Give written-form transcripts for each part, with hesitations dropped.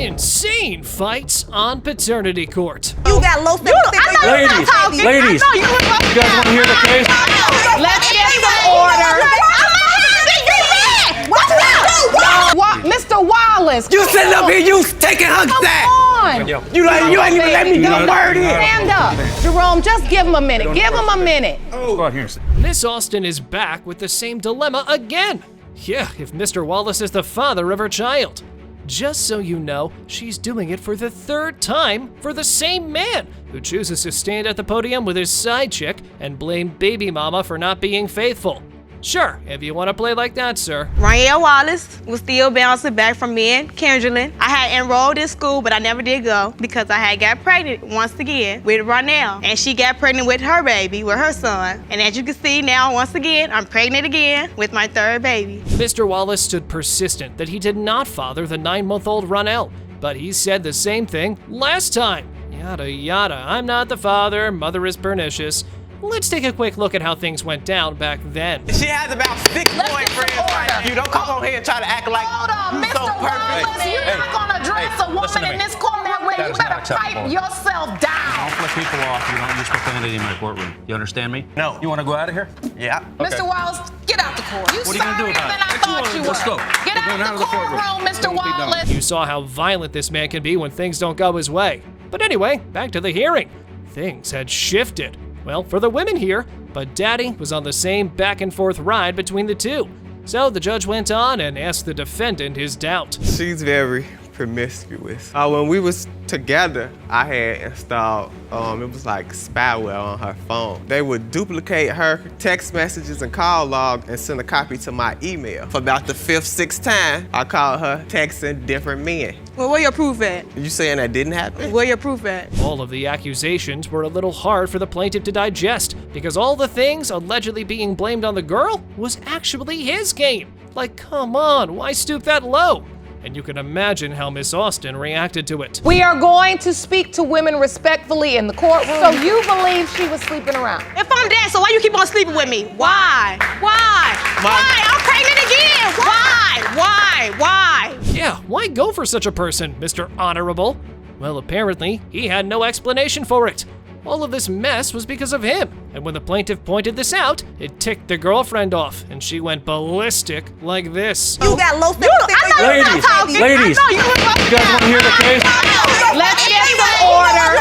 Insane fights on paternity court. You got low self-esteem. Ladies, you guys want to hear the case? Let's get some order. Mr. Wallace. You sitting up here, you taking her back. Come on. You ain't even let me get a word in. Stand up. Jerome, just give him a minute. Give him a minute. Go out here. Miss Austin is back with the same dilemma again. Yeah, if Mr. Wallace is the father of her child. Just so you know, she's doing it for the third time for the same man who chooses to stand at the podium with his side chick and blame baby mama for not being faithful. Sure, if you want to play like that, sir. Ryan Wallace was still bouncing back from me and Kendrelyn. I had enrolled in school, but I never did go because I had got pregnant once again with Ronell. And she got pregnant with her baby, with her son. And as you can see now, once again, I'm pregnant again with my third baby. Mr. Wallace stood persistent that he did not father the 9-month-old Ronell, but he said the same thing last time. Yada yada, I'm not the father, mother is pernicious. Let's take a quick look at how things went down back then. She has about 6 boyfriends like you. Don't come on here and try to act like Hold on, you Mr. so perfect. Wallace. You're not going to dress a woman in this court that way. You better pipe yourself down. Don't flip people off. You don't use profanity in my courtroom. You understand me? No. You want to go out of here? Yeah. Mr. Wallace, get out the court. What are you gonna do about it? than I thought you were. Let's go. Get We're going out the courtroom, Mr. Wallace. You saw how violent this man can be when things don't go his way. But anyway, back to the hearing. Things had shifted. Well, for the women here, but Daddy was on the same back and forth ride between the two. So the judge went on and asked the defendant his doubt. She's very promiscuous. When we was together, I had installed, it was like spyware on her phone. They would duplicate her text messages and call log and send a copy to my email. For about the 5th, 6th time, I called her texting different men. Well, where your proof at? You saying that didn't happen? Where your proof at? All of the accusations were a little hard for the plaintiff to digest because all the things allegedly being blamed on the girl was actually his game. Like, come on, why stoop that low? And you can imagine how Miss Austin reacted to it. We are going to speak to women respectfully in the courtroom. So you believe she was sleeping around? If I'm dead, so why you keep on sleeping with me? Why? Why? Why? I'm pregnant again. Why? Yeah, why go for such a person, Mr. Honorable? Well, apparently, he had no explanation for it. All of this mess was because of him, and when the plaintiff pointed this out, it ticked the girlfriend off, and she went ballistic like this. You got low self-esteem. Ladies, you guys want to hear the case? Let's get some order.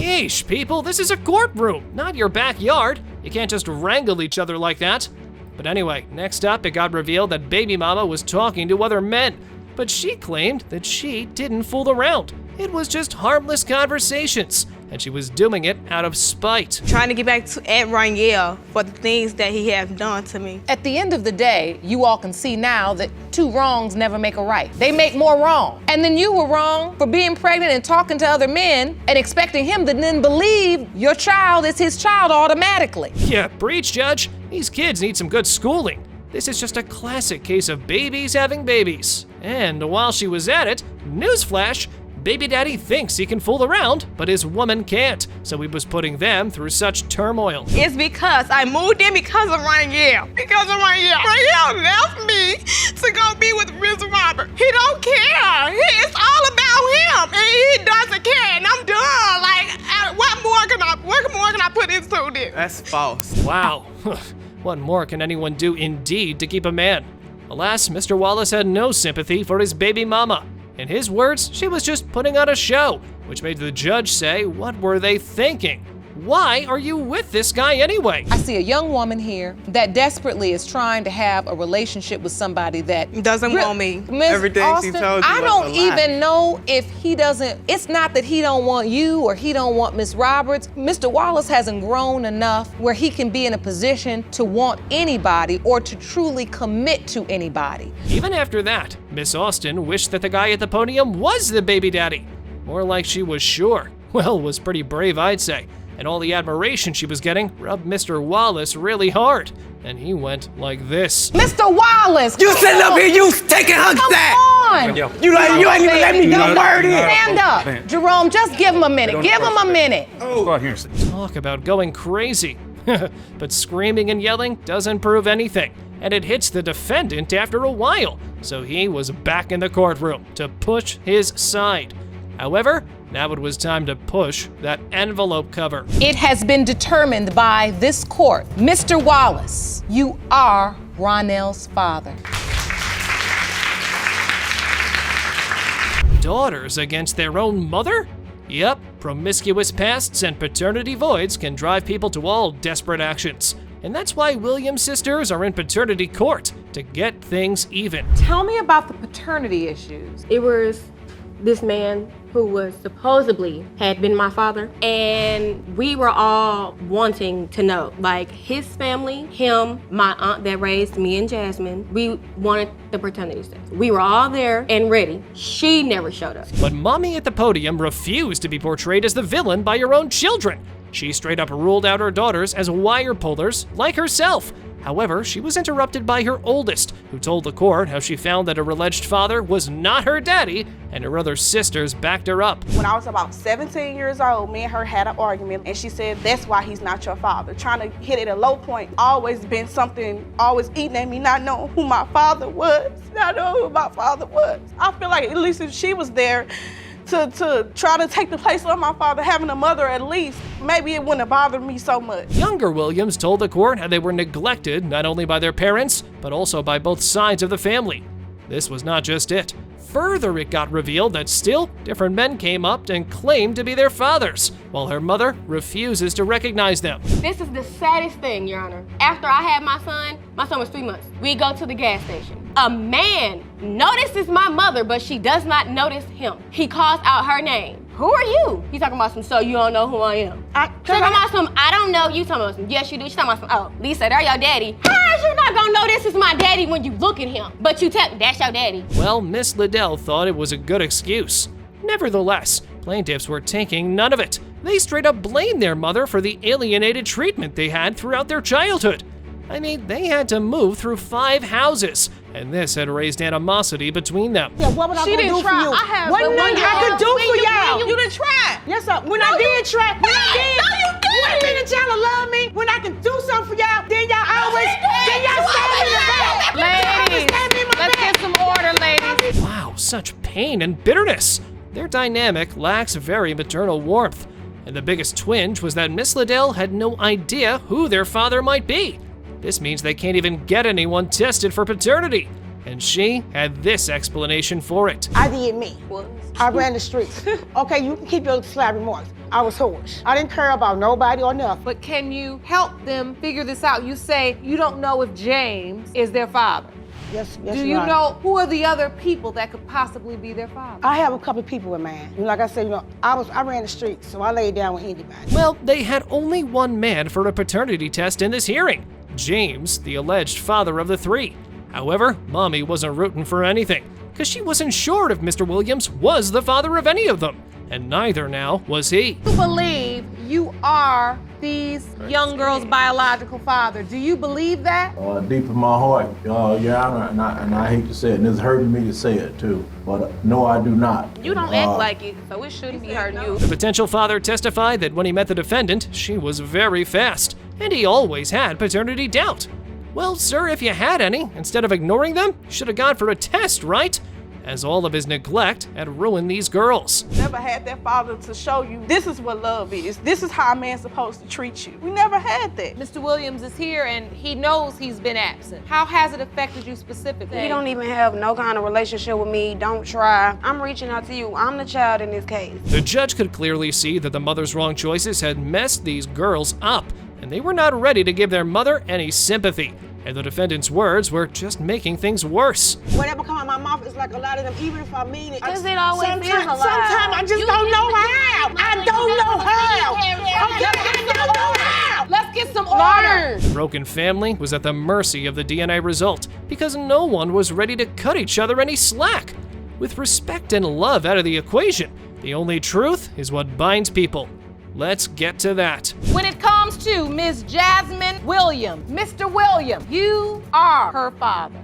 Yeesh, people, this is a courtroom, not your backyard. You can't just wrangle each other like that. But anyway, next up, it got revealed that baby mama was talking to other men, but she claimed that she didn't fool around. It was just harmless conversations, and she was doing it out of spite. Trying to get back to Aunt Rangel for the things that he has done to me. At the end of the day, you all can see now that 2 wrongs never make a right. They make more wrong. And then you were wrong for being pregnant and talking to other men and expecting him to then believe your child is his child automatically. Yeah, preach, Judge. These kids need some good schooling. This is just a classic case of babies having babies. And while she was at it, newsflash, baby daddy thinks he can fool around, but his woman can't, so he was putting them through such turmoil. It's because I moved in because of Rangel. Because of Rangel. Rangel left me to go be with Mr. Robert. He don't care. It's all about him, and he doesn't care, and I'm done. Like, what more can I put into this? That's false. Wow. What more can anyone do indeed to keep a man? Alas, Mr. Wallace had no sympathy for his baby mama. In his words, she was just putting on a show, which made the judge say, what were they thinking? Why are you with this guy anyway? I see a young woman here that desperately is trying to have a relationship with somebody that Doesn't want me. Miss Everything Austin, she told you I was don't a lie. even know if he doesn't, it's not that he don't want you or he don't want Miss Roberts. Mr. Wallace hasn't grown enough where he can be in a position to want anybody or to truly commit to anybody. Even after that, Miss Austin wished that the guy at the podium was the baby daddy. More like she was sure. Well, was pretty brave, I'd say. And all the admiration she was getting rubbed Mr. Wallace really hard. And he went like this. Mr. Wallace! You sitting up here, you taking her back. Come on! You ain't even let me get a word in. Stand up. Jerome, just give him a minute. Give him a minute. Go out here. Talk about going crazy. But screaming and yelling doesn't prove anything, and it hits the defendant after a while, so he was back in the courtroom to push his side. However, now it was time to push that envelope cover. It has been determined by this court, Mr. Wallace, you are Ronell's father. Daughters against their own mother? Yep, promiscuous pasts and paternity voids can drive people to all desperate actions. And that's why Williams sisters are in paternity court, to get things even. Tell me about the paternity issues. It was this man who was supposedly had been my father, and we were all wanting to know, like his family, him, my aunt that raised me and Jasmine, we wanted the paternity test. We were all there and ready. She never showed up. But Mommy at the podium refused to be portrayed as the villain by her own children. She straight up ruled out her daughters as wire pullers like herself. However, she was interrupted by her oldest, who told the court how she found that her alleged father was not her daddy, and her other sisters backed her up. When I was about 17 years old, me and her had an argument, and she said, that's why he's not your father. Trying to hit it at a low point, always been something, always eating at me, not knowing who my father was. Not knowing who my father was. I feel like at least if she was there, to try to take the place of my father, having a mother at least, maybe it wouldn't have bothered me so much. Younger Williams told the court how they were neglected not only by their parents, but also by both sides of the family. This was not just it. Further, it got revealed that still, different men came up and claimed to be their fathers, while her mother refuses to recognize them. This is the saddest thing, Your Honor. After I had my son was 3 months. We go to the gas station. A man notices my mother, but she does not notice him. He calls out her name. Who are you? He's talking about some, so you don't know who I am. Talking about some, I don't know you. Talking about some, yes you do. She's talking about some, oh, Lisa, they're your daddy. How is you not gonna know this is my daddy when you look at him? But you tell, that's your daddy. Well, Miss Liddell thought it was a good excuse. Nevertheless, plaintiffs were taking none of it. They straight up blamed their mother for the alienated treatment they had throughout their childhood. I mean, they had to move through 5 houses, and this had raised animosity between them. Yeah, what would I She gonna didn't do try. for you? I have Wasn't the nothing one I could do for y'all. You didn't try. Yes, sir. When I did try, when I did. No, you didn't. You ain't mean that y'all love me. When I can do something for y'all, then y'all always, then y'all stab me in the back. Ladies, let's get some order, ladies. Wow, such pain and bitterness. Their dynamic lacks very maternal warmth. And the biggest twinge was that Miss Liddell had no idea who their father might be. This means they can't even get anyone tested for paternity. And she had this explanation for it. I did me. I ran the streets. Okay, you can keep your slab remarks. I was hoarse. I didn't care about nobody or nothing. But can you help them figure this out? You say you don't know if James is their father. Yes, Do you know who are the other people that could possibly be their father? I have a couple people in mind. Like I said, I ran the streets, so I laid down with anybody. Well, they had only one man for a paternity test in this hearing, James, the alleged father of the 3. However, Mommy wasn't rooting for anything, because she wasn't sure if Mr. Williams was the father of any of them, and neither now was he. You believe you are these young girls' biological father. Do you believe that? Deep in my heart, Your Honor, and I hate to say it, and it's hurting me to say it too, but no, I do not. You don't act like it, so it shouldn't be hurting you. The potential father testified that when he met the defendant, she was very fast, and he always had paternity doubt. Well, sir, if you had any, instead of ignoring them, you should have gone for a test, right? As all of his neglect had ruined these girls. Never had that father to show you this is what love is. This is how a man's supposed to treat you. We never had that. Mr. Williams is here and he knows he's been absent. How has it affected you specifically? He don't even have no kind of relationship with me. Don't try. I'm reaching out to you. I'm the child in this case. The judge could clearly see that the mother's wrong choices had messed these girls up, and they were not ready to give their mother any sympathy. And the defendant's words were just making things worse. Whatever come out my mouth is like a lot of them, even if I mean it. Because it always feels a lot. Sometimes I just don't know how. I don't know how. Okay, I don't know how. Let's get some order. The broken family was at the mercy of the DNA result because no one was ready to cut each other any slack. With respect and love out of the equation, the only truth is what binds people. Let's get to that. When it comes to Ms. Jasmine Williams, Mr. Williams, you are her father.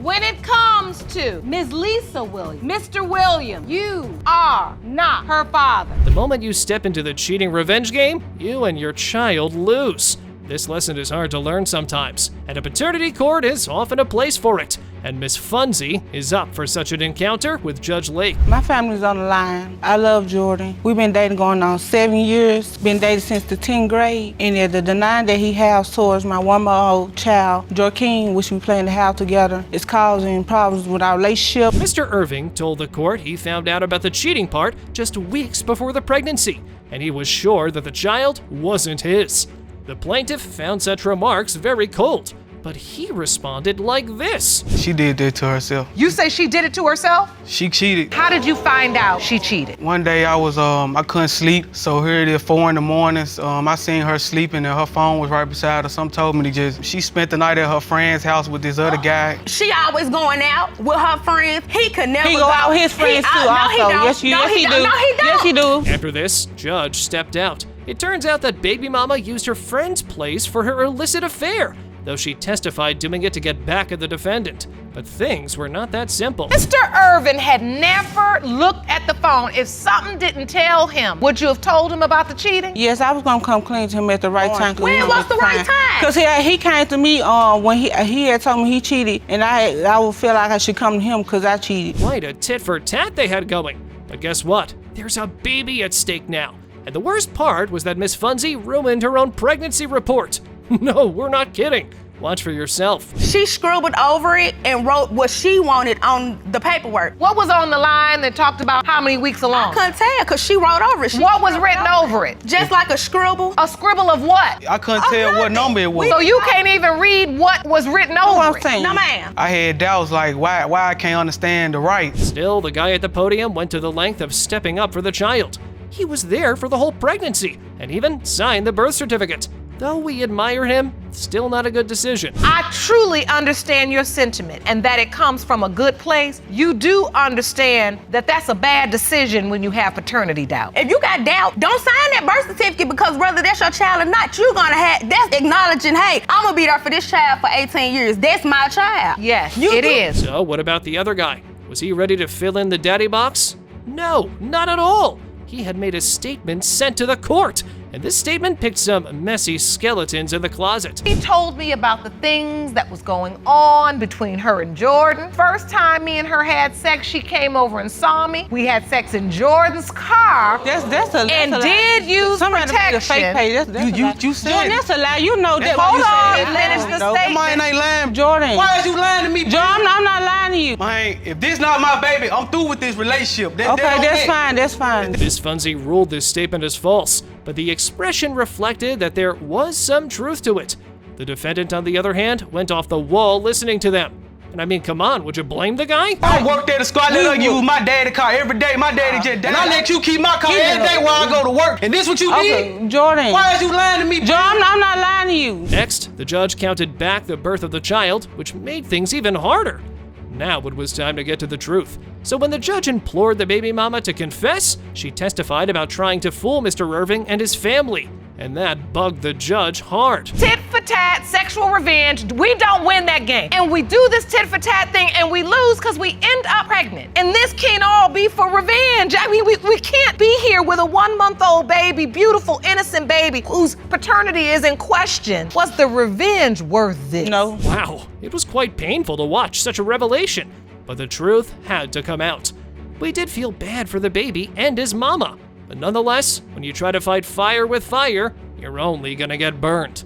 When it comes to Ms. Lisa Williams, Mr. Williams, you are not her father. The moment you step into the cheating revenge game, you and your child lose. This lesson is hard to learn sometimes, and a paternity court is often a place for it. And Miss Funzy is up for such an encounter with Judge Lake. My family's on the line. I love Jordan. We've been dating going on 7 years. Been dating since the 10th grade. And the denying that he has towards my 1-month-old child, Joaquin, which we play in the house together, is causing problems with our relationship. Mr. Irving told the court he found out about the cheating part just weeks before the pregnancy, and he was sure that the child wasn't his. The plaintiff found such remarks very cold, but he responded like this. She did that to herself. You say she did it to herself? She cheated. How did you find out she cheated? One day I couldn't sleep, so here it is 4 in the morning. I seen her sleeping and her phone was right beside her. Some told me she spent the night at her friend's house with this other guy. She always going out with her friends. He could never He go out with his friends too also. Yes, he do. Yes, he do. After this, Judge stepped out. It turns out that baby mama used her friend's place for her illicit affair, though she testified doing it to get back at the defendant. But things were not that simple. Mr. Irvin had never looked at the phone. If something didn't tell him, would you have told him about the cheating? Yes, I was gonna come clean to him at the right time. When was the right time? Because he came to me when he had told me he cheated, and I would feel like I should come to him because I cheated. Quite a tit for tat they had going. But guess what? There's a baby at stake now. And the worst part was that Miss Funzy ruined her own pregnancy report. No, we're not kidding. Watch for yourself. She scribbled over it and wrote what she wanted on the paperwork. What was on the line that talked about how many weeks along? I couldn't tell because she wrote over it. What was written over it? Just like a scribble. A scribble of what? I couldn't tell what number it was. So you can't even read what was written over it? No, ma'am. I had doubts like why I can't understand the rights. Still, the guy at the podium went to the length of stepping up for the child. He was there for the whole pregnancy and even signed the birth certificate. Though we admire him, still not a good decision. I truly understand your sentiment and that it comes from a good place. You do understand that that's a bad decision when you have paternity doubt. If you got doubt, don't sign that birth certificate because whether that's your child or not, you're gonna have, that's acknowledging, hey, I'm gonna be there for this child for 18 years. That's my child. Yes, it is. So what about the other guy? Was he ready to fill in the daddy box? No, not at all. He had made a statement sent to the court, and this statement picked some messy skeletons in the closet. He told me about the things that was going on between her and Jordan. First time me and her had sex, she came over and saw me. We had sex in Jordan's car. That's a lie. And did use protection. Fake page. You said Jordan, that's a lie. You know that. Hold on, you finish the statement. Mine ain't lying. Jordan. Why is you lying to me? Jordan, I'm not lying to you. Man, if this not my baby, I'm through with this relationship. Okay, that's fine. That's fine. Miss Funzy ruled this statement as false, but the expression reflected that there was some truth to it. The defendant, on the other hand, went off the wall listening to them. And I mean, come on, would you blame the guy? I worked at a squad. I let her use my daddy's car every day. My daddy just died. And I let you keep my car every day while I go to work. And this what you did? Jordan. Why is you lying to me? Jordan, I'm not lying to you. Next, the judge counted back the birth of the child, which made things even harder. Now it was time to get to the truth. So when the judge implored the baby mama to confess, she testified about trying to fool Mr. Irving and his family. And that bugged the judge hard. Tit for tat, sexual revenge, we don't win that game. And we do this tit for tat thing and we lose because we end up pregnant. And this can't all be for revenge. I mean, we can't be here with a 1-month-old baby, beautiful, innocent baby whose paternity is in question. Was the revenge worth this? No. Wow, it was quite painful to watch such a revelation. But the truth had to come out. We did feel bad for the baby and his mama. But nonetheless, when you try to fight fire with fire, you're only gonna get burned.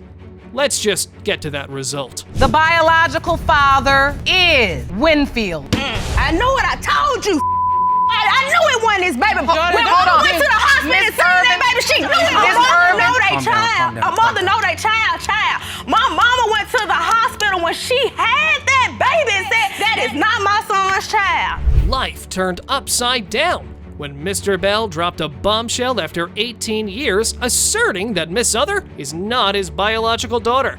Let's just get to that result. The biological father is Winfield. I know what I told you. I knew it wasn't his baby. When Jordan, mama went to the hospital and seen that baby, she knew it. A mother know they child. A mother know they child. My mama went to the hospital when she had that baby and said, that is not my son's child. Life turned upside down when Mr. Bell dropped a bombshell after 18 years asserting that Miss Other is not his biological daughter.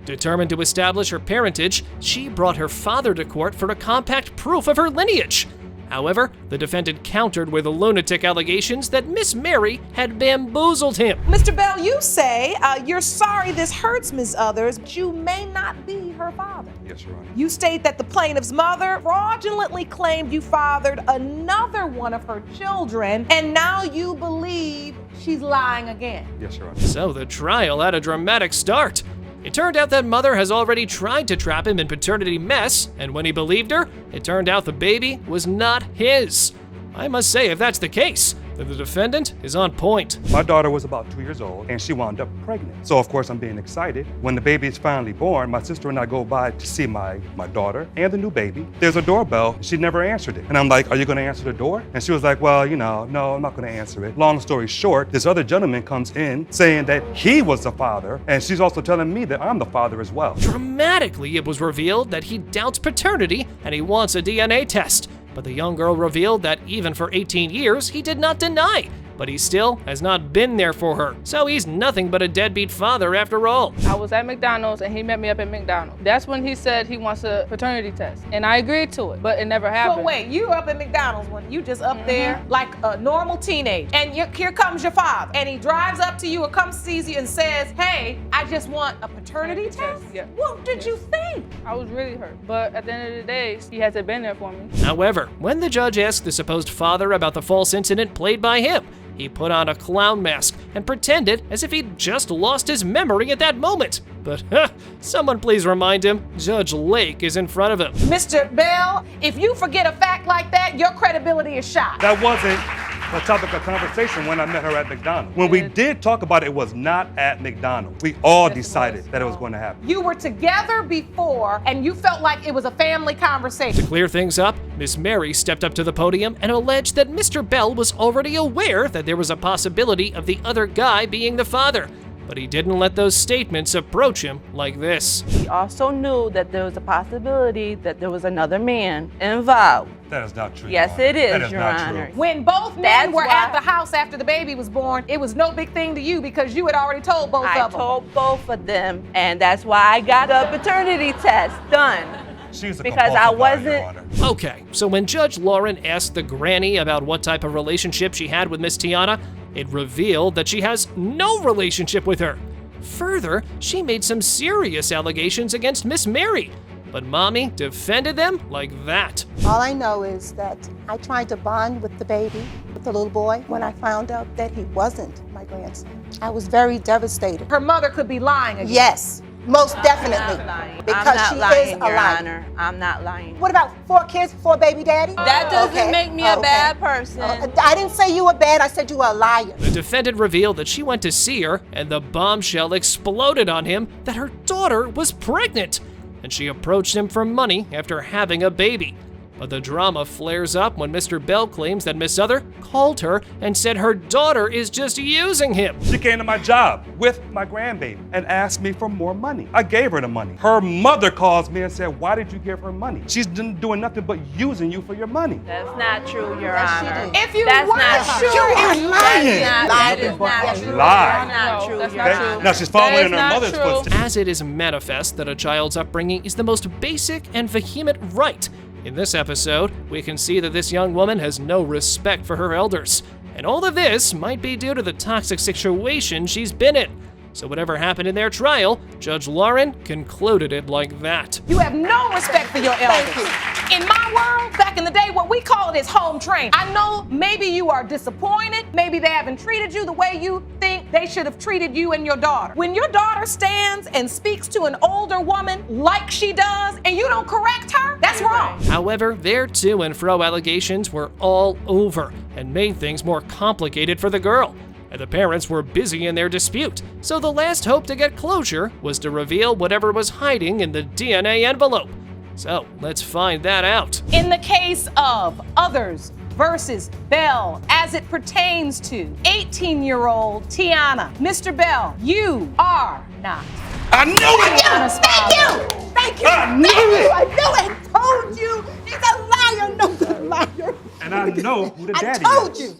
Determined to establish her parentage, she brought her father to court for a compact proof of her lineage. However, the defendant countered with lunatic allegations that Miss Mary had bamboozled him. Mr. Bell, you say you're sorry this hurts Ms. Others, but you may not be her father. Yes, Your Honor. You state that the plaintiff's mother fraudulently claimed you fathered another one of her children, and now you believe she's lying again. Yes, Your Honor. So the trial had a dramatic start. It turned out that mother has already tried to trap him in paternity mess, and when he believed her, it turned out the baby was not his. I must say, if that's the case, then the defendant is on point. My daughter was about 2 years old and she wound up pregnant. So of course I'm being excited. When the baby is finally born, my sister and I go by to see my daughter and the new baby. There's a doorbell, she never answered it. And I'm like, are you gonna answer the door? And she was like, well, no, I'm not gonna answer it. Long story short, this other gentleman comes in saying that he was the father, and she's also telling me that I'm the father as well. Dramatically, it was revealed that he doubts paternity and he wants a DNA test. But the young girl revealed that even for 18 years, he did not deny. But he still has not been there for her. So he's nothing but a deadbeat father after all. I was at McDonald's and he met me up at McDonald's. That's when he said he wants a paternity test. And I agreed to it, but it never happened. But wait, you up at McDonald's when you just up there like a normal teenager, and here comes your father, and he drives up to you or comes sees you and says, hey, I just want a paternity test? Yeah. What did you think? I was really hurt, but at the end of the day, he hasn't been there for me. However, when the judge asked the supposed father about the false incident played by him, he put on a clown mask and pretended as if he'd just lost his memory at that moment. But someone please remind him, Judge Lake is in front of him. Mr. Bell, if you forget a fact like that, your credibility is shot. That wasn't a topic of conversation when I met her at McDonald's. When we did talk about it, it was not at McDonald's. We all decided that it was going to happen. You were together before, and you felt like it was a family conversation. To clear things up, Miss Mary stepped up to the podium and alleged that Mr. Bell was already aware that there was a possibility of the other guy being the father. But he didn't let those statements approach him like this. He also knew that there was a possibility that there was another man involved. That is not true. Yes, it is, That is Your not Honor. true. When both men were at the house after the baby was born, it was no big thing to you because you had already told both of them. I told both of them, and that's why I got the paternity test done. She's a because I wasn't. Okay, so when Judge Lauren asked the granny about what type of relationship she had with Miss Tiana, it revealed that she has no relationship with her. Further, she made some serious allegations against Miss Mary, but Mommy defended them like that. All I know is that I tried to bond with the baby, with the little boy, when I found out that he wasn't my grandson. I was very devastated. Her mother could be lying again. Yes, most definitely. Because she is a Your liar. Honor. I'm not lying. What about 4 kids, 4 baby daddy? That doesn't make me a bad person. I didn't say you were bad, I said you were a liar. The defendant revealed that she went to see her and the bombshell exploded on him that her daughter was pregnant. And she approached him for money after having a baby. But the drama flares up when Mr. Bell claims that Miss Other called her and said her daughter is just using him. She came to my job with my grandbaby and asked me for more money. I gave her the money. Her mother calls me and said, why did you give her money? She's doing nothing but using you for your money. That's not true, Your Honor. If you That's weren't not sure, You are lying. That is not true. Lie. That's not true, That's Your not Honor. true. Now she's following in her mother's footsteps. As it is manifest that a child's upbringing is the most basic and vehement right, in this episode, we can see that this young woman has no respect for her elders. And all of this might be due to the toxic situation she's been in. So whatever happened in their trial, Judge Lauren concluded it like that. You have no respect for your elders. In my world, back in the day, what we call it is home training. I know maybe you are disappointed. Maybe they haven't treated you the way you think they should have treated you and your daughter. When your daughter stands and speaks to an older woman like she does, and you don't correct her, that's wrong. However, their to and fro allegations were all over and made things more complicated for the girl. And the parents were busy in their dispute, so the last hope to get closure was to reveal whatever was hiding in the DNA envelope. So let's find that out. In the case of Others versus Bell, as it pertains to 18-year-old Tiana, Mr. Bell, you are not. I knew it! Tiana's father. Thank you! I knew Thank you! it! I knew it! Told you! He's a liar! No, he's a liar! And I know who the daddy I told is. you!